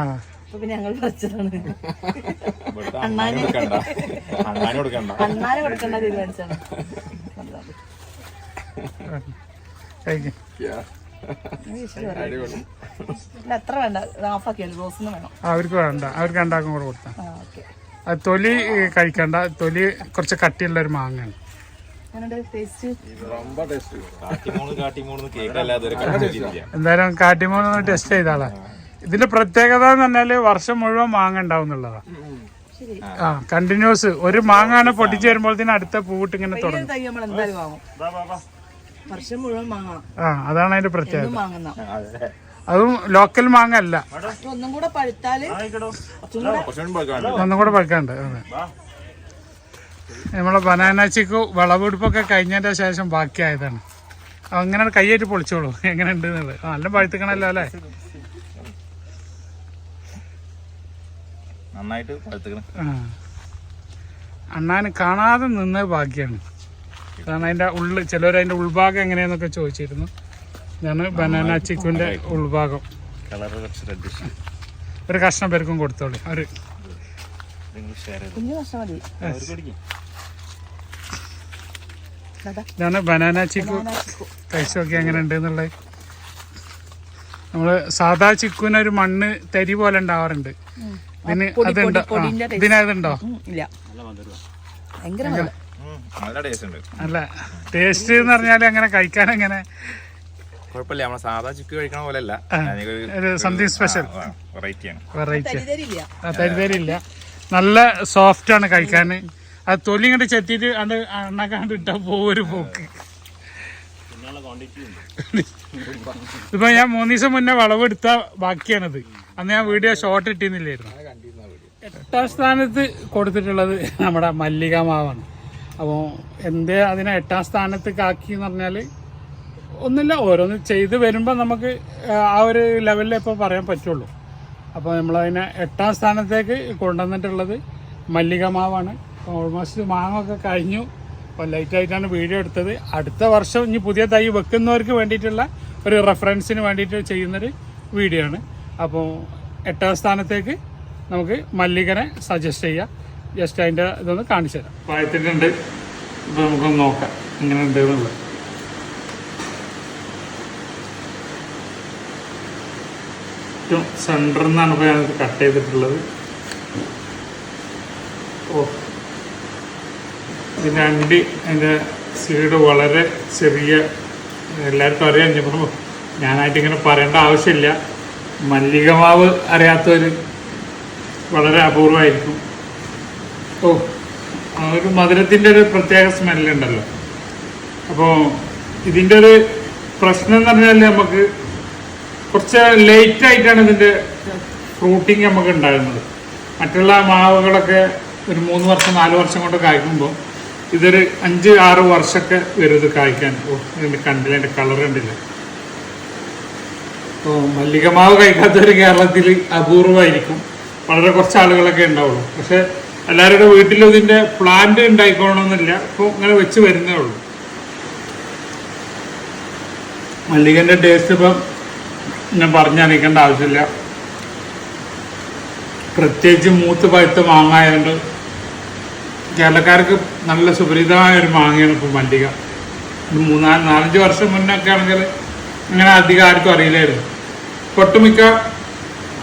അവർക്ക് വേണ്ട. അവർക്ക് രണ്ടാക്കും കൂടെ കൊടുത്താൽ അത്. തൊലി കഴിക്കണ്ട. തൊലി കുറച്ച് കട്ടിയുള്ള ഒരു മാങ്ങയാണ്. എന്തായാലും കാട്ടിമൂന്ന് ടെസ്റ്റ് ചെയ്താളാ. ഇതിന്റെ പ്രത്യേകത എന്ന് പറഞ്ഞാല് വർഷം മുഴുവൻ മാങ്ങ ഉണ്ടാവും എന്നുള്ളതാ. ആ കണ്ടിന്യൂസ് ഒരു മാങ്ങാണ് പൊട്ടിച്ചു വരുമ്പോഴത്തേന് അടുത്ത പൂവിട്ട് ഇങ്ങനെ തുടങ്ങും. ആ അതാണ് അതിന്റെ പ്രത്യേകത. അതും ലോക്കൽ മാങ്ങ അല്ല. ഒന്നും കൂടെ പഴുക്കാണ്ട്. അതെ. നമ്മളെ ബനാന ചിക്കു വിളവെടുപ്പൊക്കെ കഴിഞ്ഞതിന്റെ ശേഷം ബാക്കിയായതാണ്. അങ്ങനെ കൈയായിട്ട് പൊളിച്ചോളൂ. എങ്ങനെ ഉണ്ട് എന്നുള്ളത്. നല്ല പഴുത്തിക്കണല്ലോ അല്ലേ? അണ്ണാന് കാണാതെ നിന്ന് ഭാഗ്യാണ്. അതാണ് അതിന്റെ ചിലവർ അതിന്റെ ഉൾഭാഗം എങ്ങനെയാന്നൊക്കെ ചോദിച്ചിരുന്നു. ഇതാണ് ബനാന ചിക്കുവിന്റെ ഉൾഭാഗം. ഒരു കഷ്ണം പേർക്കും കൊടുത്തോളി. ഇതാണ് ബനാന ചിക്കു. കഴിച്ചു നോക്കി എങ്ങനെ ഉണ്ട് എന്നുള്ളത്. നമ്മള് സാധാ ചിക്കുവിനൊരു മണ്ണ് തരി പോലെ ഉണ്ടാവാറുണ്ട്. ഇതിന് അതുണ്ടോ? ഇതിനതുണ്ടോ? അല്ല ടേസ്റ്റ് എന്ന് പറഞ്ഞാല് അങ്ങനെ കഴിക്കാൻ എങ്ങനെ? കുഴപ്പമില്ല. നമ്മളെ സാധാ ചിക്കൻ കഴിക്കണ പോലെ അല്ല. Something special variety. തരിതരില്ല. നല്ല സോഫ്റ്റ് ആണ് കഴിക്കാൻ. അത് തൊലി ഇങ്ങോട്ട് ചെത്തിയിട്ട് അത് എണ്ണക്കാണ്ട് ഇട്ടാ ഒരു പോക്ക്. ഇതിപ്പോ ഞാൻ 3 ദിവസം മുന്നേ വിളവെടുത്ത ബാക്കിയാണത്. അന്ന് ഞാൻ വീഡിയോ ഷോർട്ട് ഇട്ടിരുന്നില്ലായിരുന്നു. 8ാം സ്ഥാനത്ത് കൊടുത്തിട്ടുള്ളത് നമ്മുടെ മല്ലിക മാവാണ്. അപ്പോൾ എന്തേ അതിനെ 8ാം സ്ഥാനത്തേക്ക് ആക്കി എന്ന് പറഞ്ഞാൽ ഒന്നുമില്ല, ഓരോന്ന് ചെയ്ത് വരുമ്പോൾ നമുക്ക് ആ ഒരു ലെവലിൽ ഇപ്പോൾ പറയാൻ പറ്റുള്ളൂ. അപ്പോൾ നമ്മളതിനെ 8ാം സ്ഥാനത്തേക്ക് കൊണ്ടുവന്നിട്ടുള്ളത് മല്ലിക മാവാണ്. ഓൾമോസ്റ്റ് മാങ്ങൊക്കെ കഴിഞ്ഞു. അപ്പോൾ ലൈറ്റായിട്ടാണ് വീഡിയോ എടുത്തത്. അടുത്ത വർഷം ഇനി പുതിയ തൈ വെക്കുന്നവർക്ക് വേണ്ടിയിട്ടുള്ള ഒരു റെഫറൻസിന് വേണ്ടിയിട്ട് ചെയ്യുന്നൊരു വീഡിയോ ആണ്. അപ്പോൾ 8ാം സ്ഥാനത്തേക്ക് നമുക്ക് മല്ലികനെ സജസ്റ്റ് ചെയ്യാം. ജസ്റ്റ് അതിൻ്റെ ഇതൊന്ന് കാണിച്ചു തരാം. പായത്തിട്ടുണ്ട്. ഇപ്പോൾ നമുക്കൊന്ന് നോക്കാം എങ്ങനെ ഉണ്ട് എന്നുള്ളത്. ഏറ്റവും സെൻറ്ററിൽ നിന്നാണ് ഇപ്പോൾ ഞാനത് കട്ട് ചെയ്തിട്ടുള്ളത്. ഓ ഇതിൻ്റെ അണ്ടി അതിൻ്റെ സീഡ് വളരെ ചെറിയ, എല്ലാവർക്കും അറിയാം. ഇനിയിപ്പോൾ ഞാനായിട്ട് ഇങ്ങനെ പറയേണ്ട ആവശ്യമില്ല. മല്ലിക മാവ് അറിയാത്തവർ വളരെ അപൂർവമായിരിക്കും. ഓ ആ ഒരു മധുരത്തിൻ്റെ ഒരു പ്രത്യേക സ്മെല്ലുണ്ടല്ലോ. അപ്പോൾ ഇതിൻ്റെ ഒരു പ്രശ്നം എന്ന് പറഞ്ഞാൽ നമുക്ക് കുറച്ച് ലേറ്റായിട്ടാണ് ഇതിൻ്റെ ഫ്രൂട്ടിങ് നമുക്ക് ഉണ്ടാകുന്നത്. മറ്റുള്ള മാവുകളൊക്കെ ഒരു 3 വർഷം 4 വർഷം കൊണ്ട് കായ്ക്കുമ്പോൾ ഇതൊരു 5-6 വർഷമൊക്കെ വരും ഇത് കായ്ക്കാൻ. ഓ ഇതിൻ്റെ കണ്ടില്ല, അതിൻ്റെ കളർ കണ്ടില്ല. അപ്പോൾ മല്ലിക മാവ് കഴിക്കാത്തവർ കേരളത്തിൽ അപൂർവമായിരിക്കും. വളരെ കുറച്ച് ആളുകളൊക്കെ ഉണ്ടാവുള്ളൂ. പക്ഷെ എല്ലാവരുടെ വീട്ടിലും ഇതിൻ്റെ പ്ലാന്റ് ഉണ്ടായിക്കോണമെന്നില്ല. ഇപ്പോൾ ഇങ്ങനെ വെച്ച് വരുന്നേ ഉള്ളൂ. മല്ലികൻ്റെ ടേസ്റ്റ് ഇപ്പം ഞാൻ പറഞ്ഞറിയിക്കേണ്ട ആവശ്യമില്ല. പ്രത്യേകിച്ച് മൂത്ത് പഴുത്ത മാങ്ങ ആയതുകൊണ്ട് കേരളക്കാർക്ക് നല്ല സുപരിചിതമായ ഒരു മാങ്ങയാണ് ഇപ്പോൾ മല്ലിക. 4-5 വർഷം മുന്നൊക്കെ ആണെങ്കിൽ അങ്ങനെ അധികം ആർക്കും അറിയില്ലായിരുന്നു. ഒട്ടുമിക്ക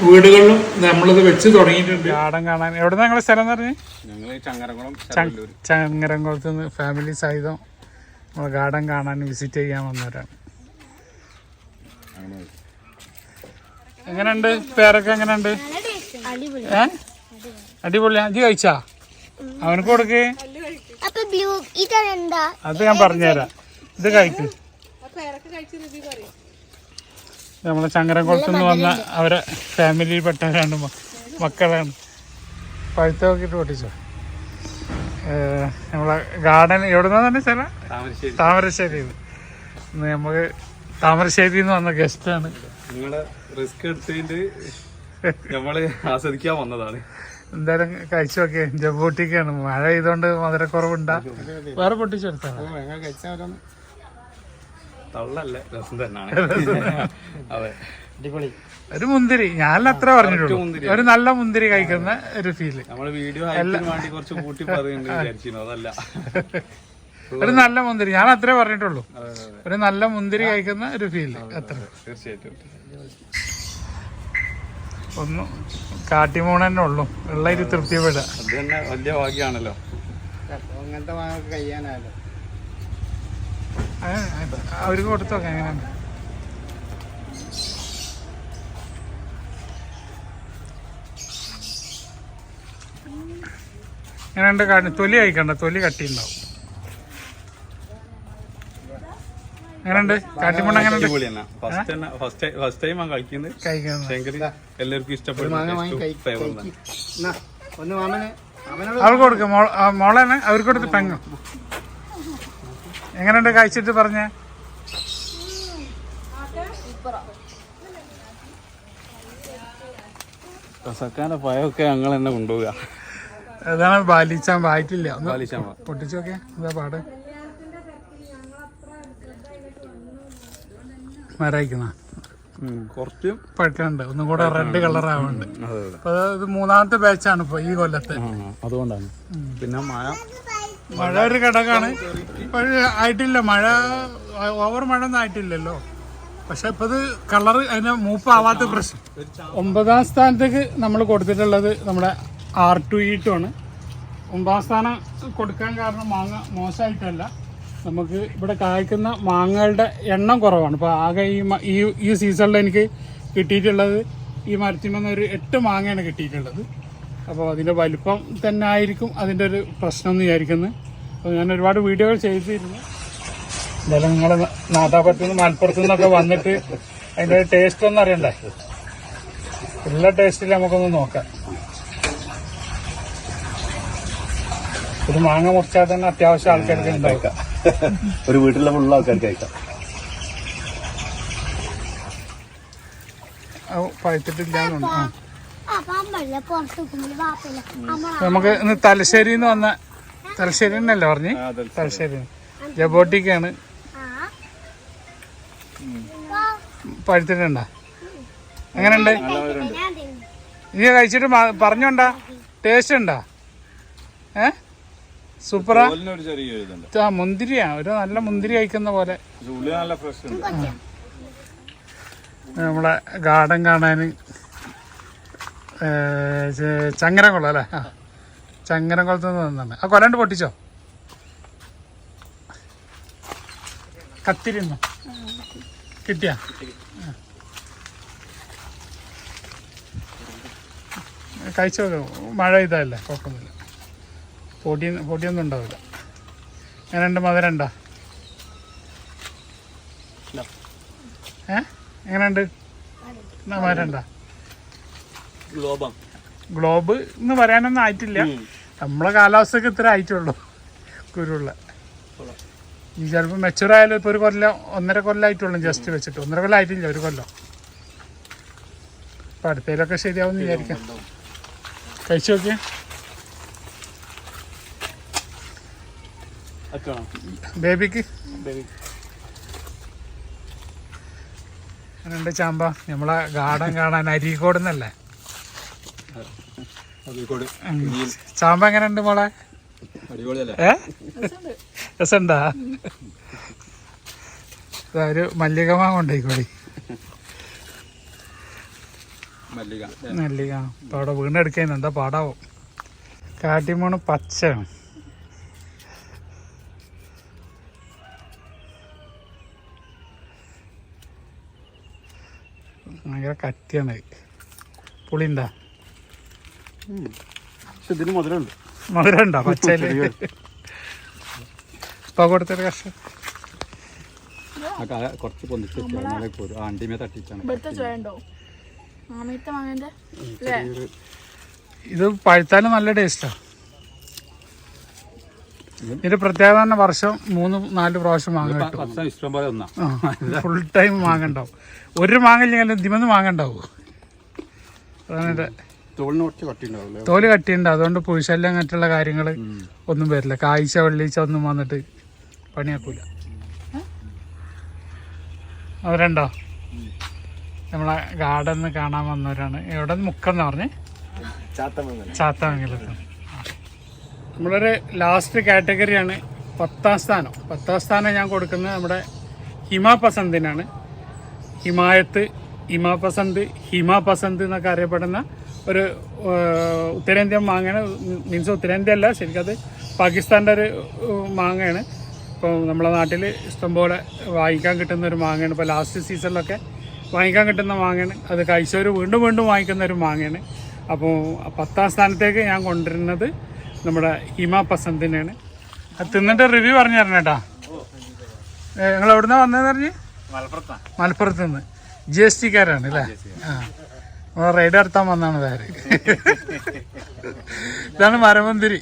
വീടുകളിലും നമ്മളിത് വെച്ച് തുടങ്ങിയിട്ടുണ്ട്. ഗാർഡൻ കാണാൻ എവിടെ നിന്ന് ഞങ്ങളുടെ സ്ഥലം എന്ന് പറഞ്ഞ് ഞങ്ങൾ ചങ്ങരംകുളം ചങ്ങരംകുളത്ത് നിന്ന് ഫാമിലി സഹിതം നമ്മൾ ഗാർഡൻ കാണാൻ വിസിറ്റ് ചെയ്യാൻ വന്നവരാണ്. എങ്ങനെയുണ്ട്? പേരൊക്കെ എങ്ങനെയുണ്ട്? അടിപൊളിയാ. അജി കഴിച്ചാ? അവനക്ക് കൊടുക്ക്. അത് ഞാൻ പറഞ്ഞുതരാം. ഇത് കഴിക്ക്. നമ്മളെ ചങ്ങരംകുളത്ത് നിന്ന് വന്ന അവരെ ഫാമിലിയിൽപ്പെട്ടവരാണ്, മക്കളാണ്. പഴുത്ത നോക്കിയിട്ട് പൊട്ടിച്ചോ. നമ്മളെ ഗാർഡൻ എവിടെ നിന്നാ തന്നെ സ്ഥലം? താമരശ്ശേരി. നമുക്ക് താമരശ്ശേരിയിൽ നിന്ന് വന്ന ഗസ്റ്റാണ്. നിങ്ങളെ റിസ്ക് എടുത്തതിന്റെ നമ്മള് ആസ്വദിക്കാൻ വന്നതാണ്. എന്തായാലും കഴിച്ചു നോക്കിയേ. ജബൂട്ടിക്കാണ്. മഴ ചെയ്തോണ്ട് മധുരക്കുറവുണ്ടാ. വേറെ പൊട്ടിച്ചെടുത്താ തള്ളല്ലേ, രസം തന്നെയാണ്. അതെ, ഒരു മുന്തിരി ഞാൻ അത്ര പറഞ്ഞിട്ടുള്ളൂ. ഒരു നല്ല മുന്തിരി കഴിക്കുന്ന ഒരു ഫീല്. നമ്മള് വീഡിയോ വേണ്ടി കുറച്ച് കൂട്ടി പറയുന്നുണ്ട് വിചാരിച്ചിരുന്നു, അതല്ല. ഒരു നല്ല മുന്തിരി ഞാൻ അത്രേ പറഞ്ഞിട്ടുള്ളൂ. ഒരു നല്ല മുന്തിരി കഴിക്കുന്ന ഒരു ഫീല്, അത്ര. തീർച്ചയായിട്ടും ഒന്നും കാട്ടിമൂണ് തന്നെ ഉള്ളു. ഉള്ളൊരു തൃപ്തിപ്പെടുക അത് തന്നെ വലിയ ഭാഗ്യാണല്ലോ. അങ്ങനത്തെ വാങ്ങൊക്കെ കഴിയാനായല്ലോ. അവർക്ക് കൊടുത്തു നോക്കാം എങ്ങനെയാണ്. എങ്ങനെയുണ്ട്? തൊലി കഴിക്കണ്ട, തൊലി കട്ടിയുണ്ടാവും. എങ്ങനെയുണ്ട് കാട്ടിമൂണ്? എങ്ങനെയുണ്ട്? ഫസ്റ്റ് ടൈം കഴിക്കുന്നത്. എല്ലാവർക്കും ഇഷ്ടപ്പെടും. അവർക്ക് കൊടുക്കും. മോളാണ് അവർക്ക് കൊടുത്ത് പെങ്ങോ. എങ്ങനെയുണ്ട് കഴിച്ചിട്ട് പറഞ്ഞ? കസക്കാന്റെ പഴമൊക്കെ ഞങ്ങൾ തന്നെ കൊണ്ടുപോവുക. അതാണ് ബാലിച്ചാൻ വായിട്ടില്ല. പൊട്ടിച്ചു നോക്കിയാ എന്താ പാട്? മരയിക്കുന്ന കുറച്ച് പഴുക്കുന്നുണ്ട്. ഒന്നും കൂടെ റെഡ് കളർ ആവുന്നുണ്ട്. അപ്പൊ ഇത് 3ാമത്തെ ബാച്ചാണ് ഇപ്പൊ ഈ കൊല്ലത്തെ. അതുകൊണ്ടാണ്. പിന്നെ മഴ ഒരു ഘടകമാണ്. ഇപ്പോഴും ആയിട്ടില്ല മഴ. ഓവർ മഴ ഒന്നും ആയിട്ടില്ലല്ലോ. പക്ഷെ ഇപ്പൊ ഇത് കളറ് അതിന് മൂപ്പാവാത്ത പ്രശ്നം. 9ാം സ്ഥാനത്തേക്ക് നമ്മൾ കൊടുത്തിട്ടുള്ളത് നമ്മുടെ R2E2 ആണ്. 9ാം സ്ഥാനം കൊടുക്കാൻ കാരണം മാങ്ങ മോശമായിട്ടല്ല, നമുക്ക് ഇവിടെ കായ്ക്കുന്ന മാങ്ങകളുടെ എണ്ണം കുറവാണ്. ഇപ്പോൾ ആകെ ഈ സീസണിൽ എനിക്ക് കിട്ടിയിട്ടുള്ളത് ഈ മരത്തിന്മേൽ ഒരു 8 മാങ്ങയാണ് കിട്ടിയിട്ടുള്ളത്. അപ്പോൾ അതിൻ്റെ വലിപ്പം തന്നെ ആയിരിക്കും അതിൻ്റെ ഒരു പ്രശ്നം എന്ന് വിചാരിക്കുന്നത്. അപ്പോൾ ഞാൻ ഒരുപാട് വീഡിയോകൾ ചെയ്തിരുന്നു. എന്തായാലും നിങ്ങൾ നാട്ടാപ്പുറത്തു നിന്ന് മലപ്പുറത്തു നിന്നൊക്കെ വന്നിട്ട് അതിൻ്റെ ടേസ്റ്റ് ഒന്നും അറിയണ്ടേ? എല്ലാ ടേസ്റ്റിലും നമുക്കൊന്ന് നോക്കാം. ഒരു മാങ്ങ മുറിച്ചാൽ തന്നെ അത്യാവശ്യം ആൾക്കാർക്ക് ഉണ്ടാക്കാം. ഒരു വീട്ടിലെ ഫുള്ള ആൾക്കാർക്ക് കഴിക്കാം. പഴുത്തിട്ടില്ലാന്നുണ്ട്. നമുക്ക് ഇന്ന് തലശ്ശേരിന്ന് വന്ന, തലശ്ശേരി തന്നെയല്ലേ പറഞ്ഞ്? തലശ്ശേരി ജബോട്ടിക്കാണ്. പഴുത്തിട്ടുണ്ടോ? എങ്ങനെയുണ്ട്? ഇനി കഴിച്ചിട്ട് പറഞ്ഞോണ്ടാ ടേസ്റ്റ് ഉണ്ടോ? സൂപ്പറാ. മുന്തിരിയാ, ഒരു നല്ല മുന്തിരി കഴിക്കുന്ന പോലെ. നമ്മളെ ഗാർഡൻ കാണാൻ ചങ്ങരംകുളം അല്ലേ? ചങ്ങരംകുളത്ത് നിന്ന് വന്നാണ്. ആ കൊല്ലാണ്ട് പൊട്ടിച്ചോ? കത്തിരിന്നോ കിട്ടിയാ? കഴിച്ചു നോക്കാം. മഴ ഇതല്ലേ, കുഴപ്പമൊന്നുമില്ല. പൊടിയൊന്നും ഉണ്ടാവില്ല. എങ്ങനെയുണ്ട്? മധുരം ഉണ്ടോ? എങ്ങനെയുണ്ട്? മധുരം ഉണ്ടോ? ഗ്ലോബ് എന്ന് പറയാനൊന്നും ആയിട്ടില്ല. നമ്മളെ കാലാവസ്ഥക്ക് ഇത്ര ആയിട്ടുള്ളൂ. കുരുള്ള ഈ ചിലപ്പോൾ മെച്ചൂറായാലും ഇപ്പോൾ ഒരു കൊല്ലം 1.5 കൊല്ലമായിട്ടുള്ളൂ ജസ്റ്റ് വെച്ചിട്ട്. 1.5 കൊല്ലം ആയിട്ടില്ല, 1 കൊല്ലം. അപ്പം അടുത്തതിലൊക്കെ ശരിയാവും എന്ന് വിചാരിക്കാം. കഴിച്ചു നോക്കിയേ. ബേബിക്ക് 2 ചാമ്പ. നമ്മളെ ഗാർഡൻ കാണാൻ അരീക്കോട് എന്നല്ലേ? ചാമ്പ എങ്ങനെയുണ്ട് മോളെ? രസണ്ടാ? ഒരു മല്ലിക മാങ്ങ ഉണ്ടായിക്കോടി. മല്ലിക ഇപ്പൊ അവിടെ വീണെടുക്കാൻ എന്താ പാടാവും. കാട്ടിമൂണ് പച്ചയാണ്. ഭയങ്കര കട്ടിയാണ്. പുളിണ്ടാ? ഇതിന് മധുരമുണ്ട്. മധുരമുണ്ടോ പച്ചയില്? ഇപ്പൊ കൊടുത്തൊരു കർഷകൻ കുറച്ച് പൊന്തിച്ച് ആണ്ടിമേ തട്ടിച്ചാണ്. ഇത് പഴുത്താലും നല്ല ടേസ്റ്റാ. ഇതിന്റെ പ്രത്യേകത തന്നെ വർഷം 3-4 പ്രാവശ്യം മാങ്ങ കിട്ടും. ഫുൾ ടൈം മാങ്ങ ഉണ്ടാവും. ഒരു മാങ്ങ ഇല്ലെങ്കിലും ദിമന്ന് മാങ്ങ ഉണ്ടാവും. അതാണ് ഇതിന്റെ തോല് കട്ടിയുണ്ട്. അതുകൊണ്ട് പുഴുശല്യം അങ്ങനെയുള്ള കാര്യങ്ങൾ ഒന്നും വരില്ല. കാഴ്ച വെള്ളിച്ച ഒന്നും വന്നിട്ട് പണിയാക്കൂല. അവരുണ്ടോ? നമ്മളെ ഗാർഡൻ കാണാൻ വന്നവരാണ്. എവിടെ മുക്കെന്ന് പറഞ്ഞ് ചാത്തമംഗലത്ത്. നമ്മളൊരു ലാസ്റ്റ് കാറ്റഗറിയാണ് 10ാം സ്ഥാനം. 10ാം സ്ഥാനം ഞാൻ കൊടുക്കുന്നത് നമ്മുടെ ഹിമാ പസന്തിനാണ്. ഹിമായത്ത്, ഹിമാ പസന്ത്, ഹിമാ പസന്ത് എന്നൊക്കെ അറിയപ്പെടുന്ന ഒരു ഉത്തരേന്ത്യൻ മാങ്ങയാണ്. മീൻസ് ഉത്തരേന്ത്യ അല്ല, ശരിക്കും അത് പാകിസ്ഥാൻ്റെ ഒരു മാങ്ങയാണ്. ഇപ്പോൾ നമ്മളെ നാട്ടിൽ ഇഷ്ടംപോലെ വാങ്ങിക്കാൻ കിട്ടുന്ന ഒരു മാങ്ങയാണ്. ഇപ്പോൾ ലാസ്റ്റ് സീസണിലൊക്കെ വാങ്ങിക്കാൻ കിട്ടുന്ന മാങ്ങയാണ്. അത് കഴിച്ചവർ വീണ്ടും വീണ്ടും വാങ്ങിക്കുന്ന ഒരു മാങ്ങയാണ്. അപ്പോൾ 10ാം സ്ഥാനത്തേക്ക് ഞാൻ കൊണ്ടുവരുന്നത് നമ്മുടെ ഹിമാ പസന്തിനെയാണ്. അത് തിന്നിട്ട് റിവ്യൂ പറഞ്ഞു തരണം കേട്ടോ. നിങ്ങൾ എവിടുന്നാ വന്നതെന്ന് പറഞ്ഞ്? മലപ്പുറത്ത് നിന്ന്. GST-കാരാണ് അല്ലേ? ആ, നമ്മളെ റൈഡ് നടത്താൻ വന്നാണ് വേറെ. ഇതാണ് മരമുന്തിരി.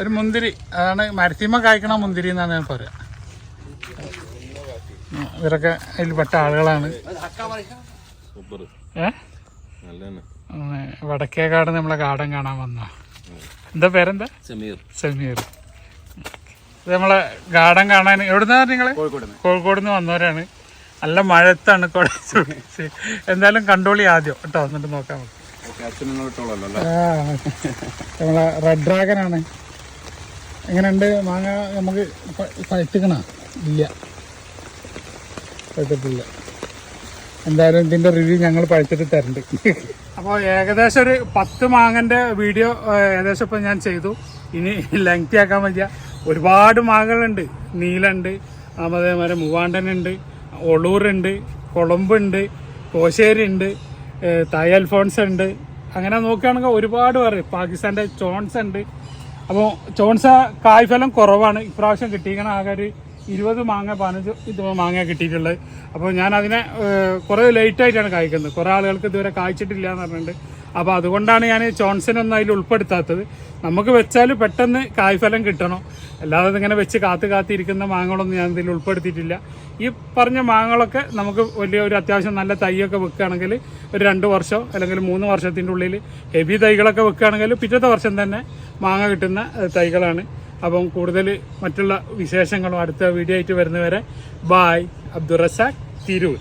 ഒരു മുന്തിരി, അതാണ് മരത്തിമ കായ്ക്കണ മുന്തിരി എന്നാണ് ഞാൻ പറയാം. ഇവരൊക്കെ അതിൽ പെട്ട ആളുകളാണ്. വടക്കേക്കാട് നമ്മളെ ഗാർഡൻ കാണാൻ വന്ന. എന്താ പേരെന്താ? സമീർ. ഇത് നമ്മളെ ഗാർഡൻ കാണാൻ എവിടുന്നാ നിങ്ങള്? കോഴിക്കോട് നിന്ന് വന്നവരാണ്. നല്ല മഴത്താണ്. എന്തായാലും കണ്ടോളി ആദ്യം കേട്ടോ, എന്നിട്ട് നോക്കാൻ പറ്റും. നമ്മളെ റെഡ് ഡ്രാഗനാണ്. എങ്ങനെയുണ്ട് മാങ്ങ? നമുക്ക് പഴുത്തിക്കണ? ഇല്ല, പഴുത്തിട്ടില്ല. എന്തായാലും ഇതിൻ്റെ റിവ്യൂ ഞങ്ങൾ പഴുത്തിട്ട് തരുന്നുണ്ട്. അപ്പോൾ ഏകദേശം ഒരു 10 മാങ്ങൻ്റെ വീഡിയോ ഏകദേശം ഇപ്പം ഞാൻ ചെയ്തു. ഇനി ലെങ്തി ആക്കാൻ പറ്റിയ ഒരുപാട് മാങ്ങകളുണ്ട്. നീലുണ്ട്, അതേമാതിരി മൂവാണ്ടനുണ്ട്, ഒളൂറുണ്ട്, കൊളമ്പുണ്ട്, കോശ്ശേരി ഉണ്ട്, തായ് അൽഫോൺസ് ഉണ്ട്. അങ്ങനെ നോക്കുകയാണെങ്കിൽ ഒരുപാട് പറയും. പാകിസ്ഥാൻ്റെ ചോൺസ് ഉണ്ട്. അപ്പോൾ ചോൺസ കായ്ഫലം കുറവാണ്. ഇപ്രാവശ്യം കിട്ടിയിരിക്കണം ആകെ ഒരു 20 മാങ്ങ 15 മാങ്ങ കിട്ടിയിട്ടുള്ളത്. അപ്പോൾ ഞാൻ അതിനെ കുറേ ലേറ്റായിട്ടാണ് കായ്ക്കുന്നത്. കുറേ ആളുകൾക്ക് ഇതുവരെ കായ്ച്ചിട്ടില്ല എന്ന് പറഞ്ഞിട്ടുണ്ട്. അപ്പോൾ അതുകൊണ്ടാണ് ഞാൻ ചോൺസിനൊന്നും അതിൽ ഉൾപ്പെടുത്താത്തത്. നമുക്ക് വെച്ചാൽ പെട്ടെന്ന് കായ്ഫലം കിട്ടണം. അല്ലാതെ ഇങ്ങനെ വെച്ച് കാത്തിരിക്കുന്ന മാങ്ങകളൊന്നും ഞാൻ ഇതിൽ ഉൾപ്പെടുത്തിയിട്ടില്ല. ഈ പറഞ്ഞ മാങ്ങകളൊക്കെ നമുക്ക് ഒരു അത്യാവശ്യം നല്ല തൈയൊക്കെ വെക്കുകയാണെങ്കിൽ ഒരു 2 വർഷം അല്ലെങ്കിൽ 3 വർഷത്തിൻ്റെ ഉള്ളിൽ ഹെവി തൈകളൊക്കെ വെക്കുകയാണെങ്കിൽ പിറ്റത്തെ വർഷം തന്നെ മാങ്ങ കിട്ടുന്ന തൈകളാണ്. അപ്പം കൂടുതൽ മറ്റുള്ള വിശേഷങ്ങളും അടുത്ത വീഡിയോ ആയിട്ട് വരുന്നവരെ ബായ്. അബ്ദുൾ റസാഖ്, തിരൂർ.